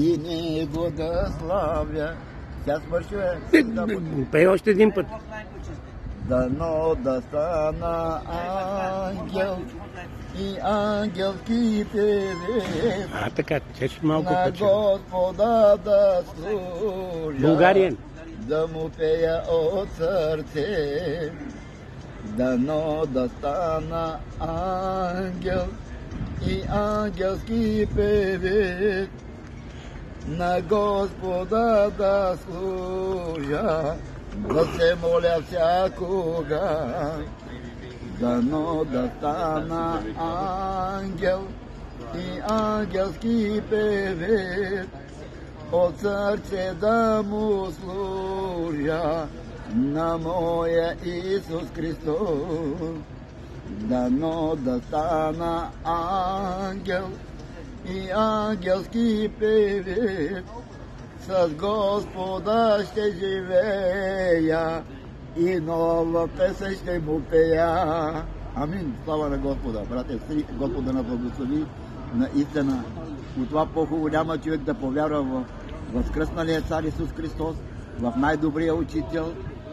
И него да славя. Тя свършва. Пей още един път. Дано да стана ангел и ангелски певец. Така, чеш малко на пече. Господа да служа. Българиен. Да му пея от сърце. Дано да стана ангел и ангелски певец. На Господа да служа, да се моля всякога. Дано да стана ангел и ангелски певец, от сърце да му служа на моя Исус Христос. Дано да стана ангел и ангелски певец, с Господа ще живея и нова песен ще му пея. Амин. Слава на Господа. Брате, Господа на благослови наистина. От това по-хубаво няма човек да повярва в възкръсналия цар Исус Христос, в най-добрия учител,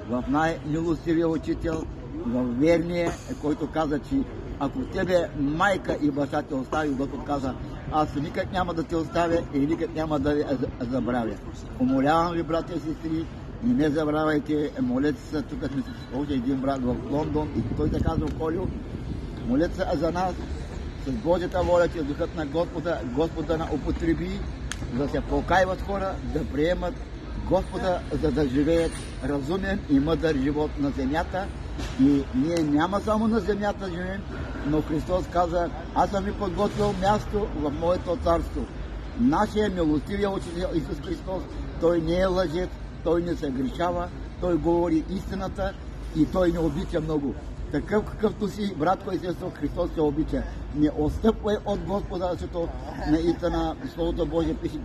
в най-милостивия учител, в верния, който каза, че ако тебе майка и баща те остави, Господ каза, аз никак няма да те оставя и никак няма да ви забравя. Умолявам ви, братя и сестри, и не забравяйте, молете се, тук сме с още един брат в Лондон и той да казва, Колю, молете се за нас, с Божията воля, че духът на Господа на употреби, да се покайват хора, да приемат Господа, за да живеят разумен и мъдър живот на земята. И ние няма само на земята живеем, но Христос каза, аз съм ви подготвил място в моето царство. Нашия милостивия учител Исус Христос, той не е лъжец, той не се грешава, той говори истината и той не обича много. Такъв какъвто си, братко и сестро, Христос се обича. Не отстъпвай от Господа, защото наистина Словото Божие пише,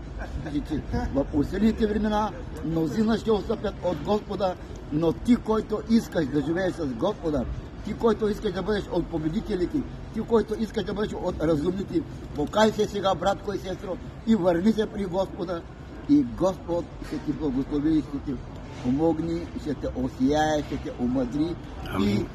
че в усилните времена мнозина ще отстъпят от Господа, но ти, който искаш да живееш с Господа, ти, който искаш да бъдеш от победителите, ти, който искаш да бъдеш от разумните, покай се сега, братко и сестро, и върни се при Господа, и Господ ще ти благослови и ще ти помогне, ще те осияе, ще те омъдри и